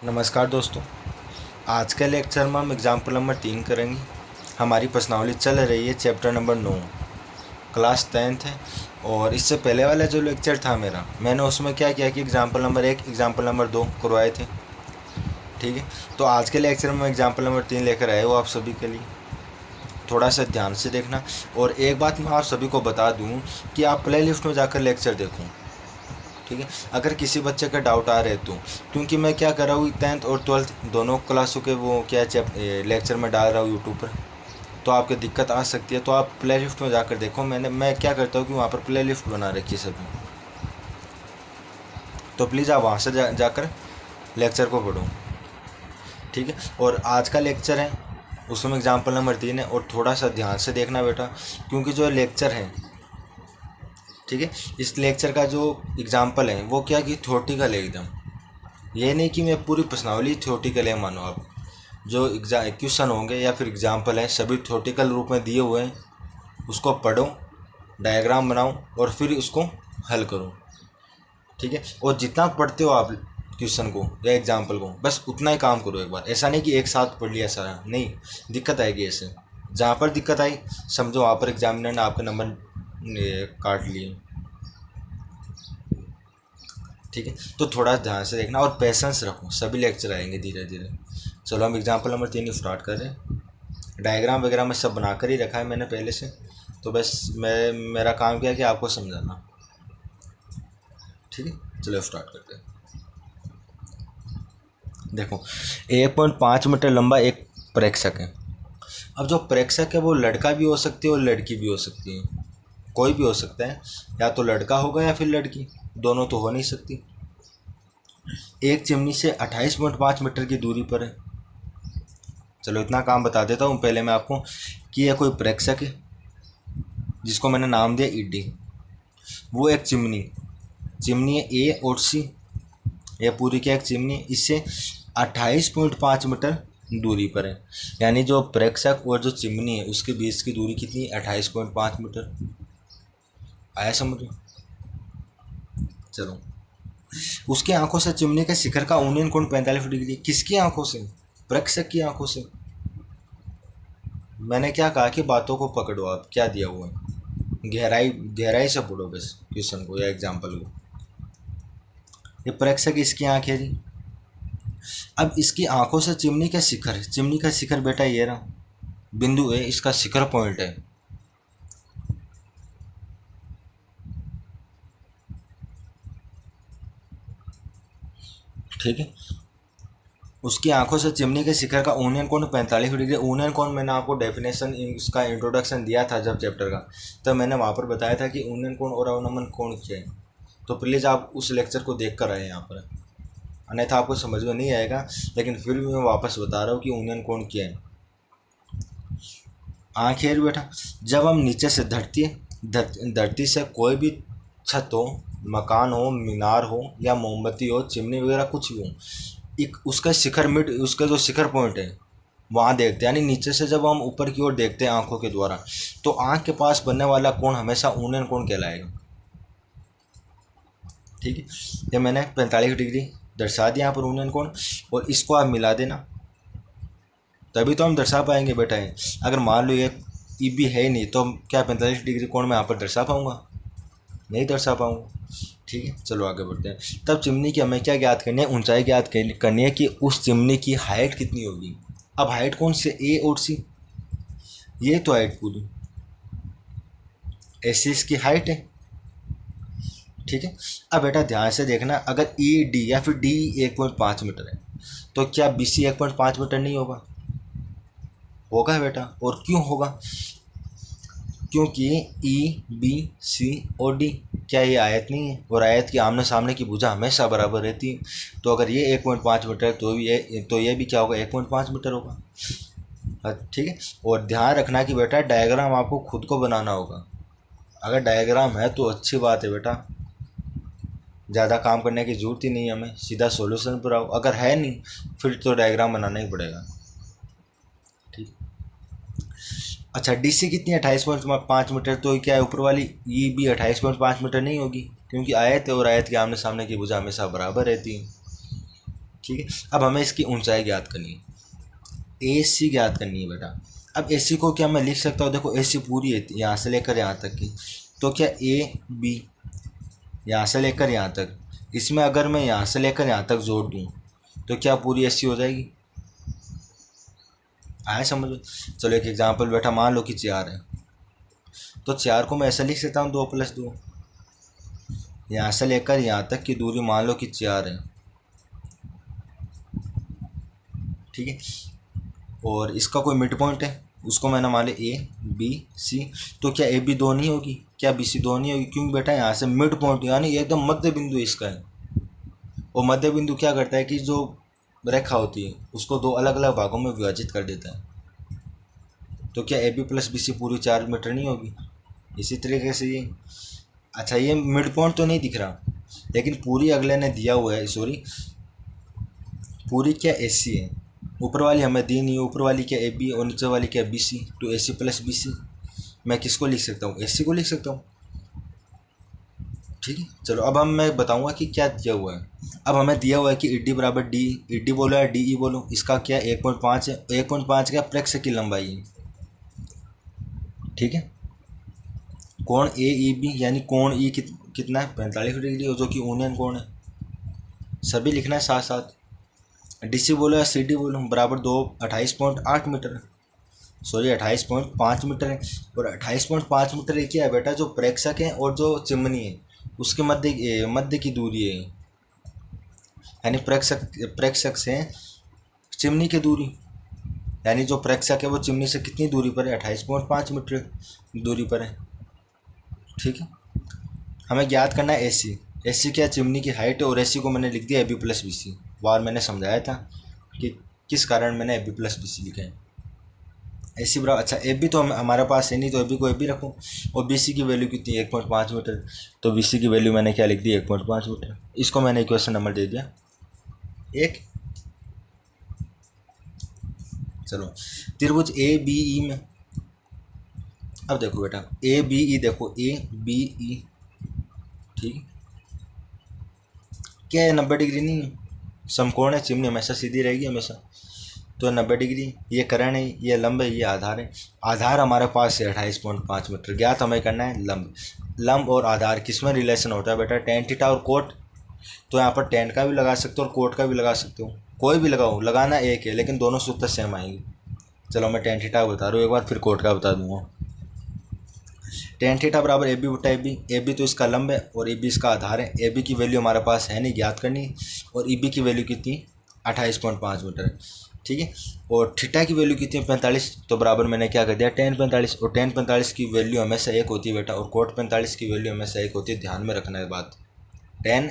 नमस्कार दोस्तों। आज के लेक्चर में हम एग्जाम्पल नंबर 3 करेंगे। हमारी प्रश्नावली चल रही है चैप्टर नंबर 9, क्लास 10th है। और इससे पहले वाला जो लेक्चर था मैंने उसमें क्या किया कि एग्जाम्पल नंबर 1 एग्जाम्पल नंबर 2 करवाए थे। ठीक है, तो आज के लेक्चर में एग्जाम्पल नंबर 3 लेकर आए हो आप सभी के लिए। थोड़ा सा ध्यान से देखना। और एक बात मैं आप सभी को बता दूँ कि आप प्ले लिस्ट में जाकर लेक्चर देखूँ। ठीक है, अगर किसी बच्चे का डाउट आ रहे तो, क्योंकि मैं क्या कर रहा हूँ 10th और 12th दोनों क्लासों के वो क्या लेक्चर में डाल रहा हूँ यूट्यूब पर, तो आपको दिक्कत आ सकती है। तो आप प्ले लिस्ट में जाकर देखो। मैं क्या करता हूँ कि वहाँ पर प्ले लिस्ट बना रखी है सभी, तो प्लीज़ आप वहाँ से जाकर लेक्चर को पढ़ो। ठीक है, और आज का लेक्चर है उसमें एग्जाम्पल नंबर 3 है। और थोड़ा सा ध्यान से देखना बेटा, क्योंकि जो लेक्चर है, ठीक है, इस लेक्चर का जो एग्जाम्पल है वो क्या कि थ्योरेटिकल है एकदम। ये नहीं कि मैं पूरी प्रश्नावली थ्योरेटिकल है मानो। आप जो क्वेश्चन होंगे या फिर एग्जाम्पल है सभी थ्योरेटिकल रूप में दिए हुए हैं, उसको पढ़ो, डायग्राम बनाओ और फिर उसको हल करो। ठीक है, और जितना पढ़ते हो आप क्वेश्चन को या एग्जाम्पल को, बस उतना ही काम करो एक बार। ऐसा नहीं कि एक साथ पढ़ लिया सारा, नहीं, दिक्कत आएगी ऐसे। जहाँ पर दिक्कत आई समझो वहाँ पर एग्जामिनर ने आपके नंबर काट लिए। ठीक है, तो थोड़ा ध्यान से देखना और पेशेंस रखो, सभी लेक्चर आएंगे धीरे धीरे। चलो हम एग्जाम्पल नंबर 3 स्टार्ट कर रहे हैं। डायग्राम वगैरह मैं सब बना कर ही रखा है मैंने पहले से, तो बस मेरा काम क्या है कि आपको समझाना। ठीक है, चलो स्टार्ट करते हैं। देखो 1.5 मीटर लंबा एक प्रेक्षक है। अब जो प्रेक्षक है वो लड़का भी हो सकती है और लड़की भी हो सकती है, कोई भी हो सकता है, या तो लड़का होगा या फिर लड़की, दोनों तो हो नहीं सकती। एक चिमनी से 28.5 मीटर की दूरी पर है। चलो इतना काम बता देता हूँ पहले मैं आपको कि यह कोई प्रेक्षक है जिसको मैंने नाम दिया ईडी। वो एक चिमनी है ए और सी, यह पूरी क्या एक चिमनी है, इससे 28.5 मीटर दूरी पर है। यानी जो प्रेक्षक और जो चिमनी है उसके बीच की दूरी कितनी है, 28.5 मीटर। आया समझ? चलो, उसकी आंखों से चिमनी के शिखर का उन्नयन कोण 45 डिग्री। किसकी आंखों से? प्रेक्षक की आंखों से। मैंने क्या कहा कि बातों को पकड़ो, आप क्या दिया हुआ है, गहराई से पढ़ो बस क्वेश्चन को या एग्जाम्पल को। ये प्रेक्षक इसकी आंख है जी। अब इसकी आंखों से चिमनी का शिखर बेटा ये रहा बिंदु है, इसका शिखर पॉइंट है। ठीक है, उसकी आंखों से चिमनी के शिखर का उन्नयन कोण 45 डिग्री। उन्नयन कोण मैंने आपको डेफिनेशन इसका इंट्रोडक्शन दिया था जब चैप्टर का, तब मैंने वहाँ पर बताया था कि उन्नयन कोण और अवनमन कोण क्या है। तो प्लीज़ आप उस लेक्चर को देख कर आए यहाँ पर, अन्यथा आपको समझ में नहीं आएगा। लेकिन फिर भी मैं वापस बता रहा हूँ कि उन्नयन कोण क्या है। आँखें बेटा, जब हम नीचे से धरती से कोई भी छत हो, मकान हो, मीनार हो या मोमबत्ती हो, चिमनी वगैरह कुछ भी हो, एक उसका उसका जो शिखर पॉइंट है वहाँ देखते हैं। यानी नीचे से जब हम ऊपर की ओर देखते हैं आंखों के द्वारा, तो आंख के पास बनने वाला कोण हमेशा उन्नयन कोण कहलाएगा। ठीक है, ये मैंने 45 डिग्री दर्शा दिया यहाँ पर उन्नयन कोण, और इसको आप मिला देना, तभी तो हम दर्शा पाएंगे बेटा। है अगर मान लो ये ई भी है ही नहीं, तो क्या 45 डिग्री कोण मैं यहाँ पर दर्शा पाऊँगा? नहीं दर्शा पाऊँगा। ठीक है, चलो आगे बढ़ते हैं। तब चिमनी की हमें क्या ज्ञात करनी है, ऊंचाई ज्ञात करनी है कि उस चिमनी की हाइट कितनी होगी। अब हाइट कौन से, ए और सी, ये तो हाइट पूरी ऐसी इसकी हाइट है। ठीक है, अब बेटा ध्यान से देखना, अगर ई डी या फिर डी 1.5 मीटर है, तो क्या बी सी 1.5 मीटर नहीं होगा? होगा बेटा। और क्यों होगा? क्योंकि ई बी सी और डी क्या ये आयत नहीं है, और आयत की आमने सामने की भुजा हमेशा बराबर रहती है। तो अगर ये 1.5 मीटर है तो ये भी क्या होगा, 1.5 मीटर होगा। ठीक है, और ध्यान रखना कि बेटा डायग्राम आपको खुद को बनाना होगा। अगर डायग्राम है तो अच्छी बात है बेटा, ज़्यादा काम करने की ज़रूरत ही नहीं है, हमें सीधा सॉल्यूशन पर आओ। अगर है नहीं फिर तो डायग्राम बनाना ही पड़ेगा। ठीक, अच्छा डीसी कितनी है, 28.5 मीटर। तो क्या है ऊपर वाली ये भी 28.5 मीटर नहीं होगी, क्योंकि आयत है और आयत के आमने सामने की भुजा हमेशा बराबर रहती है। ठीक है। अब हमें इसकी ऊंचाई ज्ञात करनी है, ए सी ज्ञात करनी है बेटा। अब ए सी को क्या मैं लिख सकता हूँ, देखो ए सी पूरी है यहाँ से लेकर यहाँ तक की, तो क्या ए बी यहाँ से लेकर यहाँ तक, इसमें अगर मैं यहाँ से लेकर यहाँ तक जोड़ दूँ तो क्या पूरी ए सी हो जाएगी? आया समझ? चलो एक एग्जांपल बेटा, मान लो कि 4 है, तो 4 को मैं ऐसा लिख सकता हूँ 2+2, यहाँ से लेकर यहाँ तक की दूरी मान लो कि 4 है, ठीक है। और इसका कोई मिड पॉइंट है, उसको मैंने मान लिया ए बी सी, तो क्या ए बी 2 नहीं होगी, क्या बी सी 2 नहीं होगी? क्योंकि बेटा यहाँ से मिड पॉइंट यानी एकदम मध्य बिंदु इसका है, और मध्य बिंदु क्या करता है कि जो रेखा होती है उसको 2 अलग अलग भागों में विभाजित कर देता है। तो क्या A B plus B C पूरी 4 मीटर नहीं होगी? इसी तरीके से ये, अच्छा ये मिड पॉइंट तो नहीं दिख रहा, लेकिन पूरी अगले ने दिया हुआ है, सॉरी पूरी क्या ए सी है, ऊपर वाली हमें दी नहीं है, ऊपर वाली क्या ए बी और नीचे वाली क्या बी सी, तो ए सी प्लस बी सी मैं किसको लिख सकता हूँ? ए सी को लिख सकता हूँ, ठीक है। चलो अब मैं बताऊँगा कि क्या दिया हुआ है। अब हमें दिया हुआ है कि ई डी बराबर डी, ई डी बोलो या डी ई बोलो, इसका क्या 1.5 है, 1.5 क्या प्रक्षेप की लंबाई है, ठीक है। कोण ए ई बी यानी कोण ई कितना है 45 डिग्री, और जो कि यूनियन कोण है, सभी लिखना है साथ साथ। डी सी बोलो या सी डी बोलो बराबर 28.8 मीटर है, सॉरी 28.5 मीटर है। और 28.5 मीटर एक क्या है बेटा, जो प्रेक्षक है और जो चिमनी है उसके मध्य की दूरी है, यानी प्रेक्षक से चिमनी की दूरी, यानी जो प्रेक्षक है वो चिमनी से कितनी दूरी पर है, 28.5 मीटर दूरी पर है, ठीक है। हमें ज्ञात करना है एसी, एसी क्या चिमनी की हाइट है, और एसी को मैंने लिख दिया A B plus B C. बार मैंने समझाया था कि किस कारण मैंने A B plus B C लिखा है। एसी बराबर, अच्छा ए बी तो हमारे पास है नहीं, तो ए बी को ए बी रखो, और बी सी की वैल्यू कितनी है 1.5 मीटर, तो बी सी की वैल्यू मैंने क्या लिख दी 1.5 मीटर। इसको मैंने इक्वेशन नंबर दे दिया 1। चलो त्रिभुज ए बी ई में, अब देखो बेटा ए बी ई, देखो ए बी ई, ठीक, क्या है 90 डिग्री नहीं है, समकोण है, चिमनी हमेशा सीधी रहेगी हमेशा, तो 90 डिग्री, ये करण है, ये लंब है, ये आधार है। आधार हमारे पास है 28.5 मीटर, ज्ञात हमें करना है लंब। लंब और आधार किस में रिलेशन होता है बेटा, टेन थीटा और कोट, तो यहाँ पर टेन का भी लगा सकते हो और कोट का भी लगा सकते हो, कोई भी लगाओ, लगाना एक है लेकिन दोनों सूत्र सेम आएंगे। चलो मैं टेन थीटा बता रहा हूँ, एक बार फिर कोट का बता दूंगा। टेन थीटा बराबर ए बी बटा ए बी तो इसका लंब है और ए बी इसका आधार है। ए बी की वैल्यू हमारे पास है नहीं, ज्ञात करनी, और ई बी की वैल्यू कितनी 28.5 मीटर है, ठीक है। और थीटा की वैल्यू कितनी है 45, तो बराबर मैंने क्या कर दिया टेन 45, और टेन 45 की वैल्यू हमेशा एक होती है बेटा, और कोट 45 की वैल्यू हमेशा एक होती है, ध्यान में रखना है बात। टेन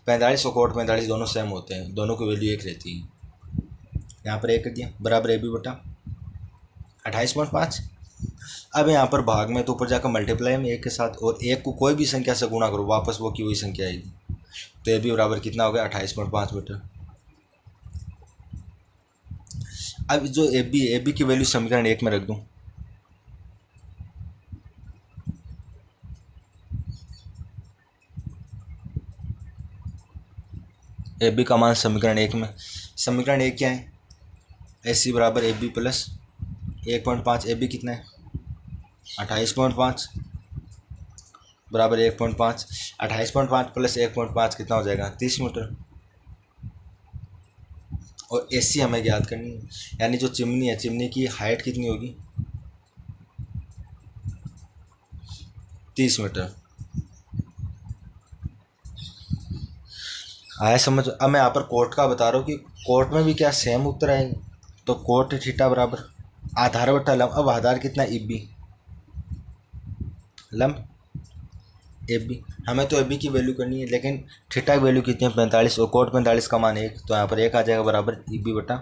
45 और कोट 45 दोनों सेम होते हैं, दोनों की वैल्यू एक रहती है। यहाँ पर एक कर दिया बराबर ए बी बटा 28.5। अब यहाँ पर भाग में तो ऊपर जाकर मल्टीप्लाई में एक के साथ, और एक को कोई भी संख्या से गुणा करो वापस वो की वही संख्या आएगी, तो ए बी बराबर कितना हो गया 28.5 मीटर। अब जो ए बी की वैल्यू समीकरण 1 में रख दूं, ए बी का मान समीकरण 1 में, समीकरण 1 क्या है, ए सी बराबर A B plus 1.5, A B कितना है 28.5 बराबर 1.5, 28.5 प्लस 1.5 कितना हो जाएगा 30 मीटर। और ए सी हमें ज्ञात करनी है, यानी जो चिमनी है, चिमनी की हाइट कितनी होगी 30 मीटर। आया समझ? अब मैं यहाँ पर कोट का बता रहा हूँ कि कोट में भी क्या सेम उत्तर आएगा, तो कोट थीटा बराबर आधार बटा लंब। अब आधार कितना ई बी, लंब ए बी, हमें तो ए बी की वैल्यू करनी है, लेकिन थीटा की वैल्यू कितनी है 45, और कोट 45 का मान 1, तो यहाँ पर 1 आ जाएगा बराबर ई बी बटा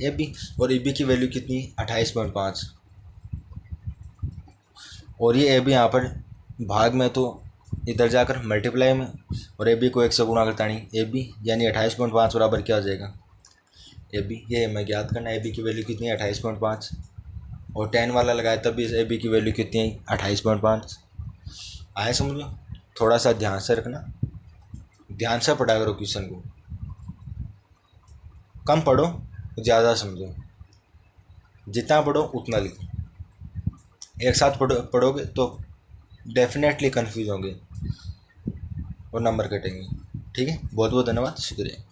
ए बी, और ई बी की वैल्यू कितनी 28.5, और ये ए बी यहाँ पर भाग में तो इधर जाकर मल्टीप्लाई में, और ए बी को 1 से गुणा करता नहीं, ए बी यानी 28.5 बराबर क्या हो जाएगा ए बी, ये हमें ज्ञात करना है। ए बी की वैल्यू कितनी है 28.5, और टेन वाला लगाया तब भी ए बी की वैल्यू कितनी है 28.5। आया समझ में? थोड़ा सा ध्यान से रखना, ध्यान से पढ़ा करो क्वेश्चन को, कम पढ़ो ज़्यादा समझो, जितना पढ़ो उतना लिखो। एक साथ पढ़ोगे तो डेफिनेटली कन्फ्यूज होंगे और नंबर कटेंगे। ठीक है, बहुत बहुत धन्यवाद, शुक्रिया।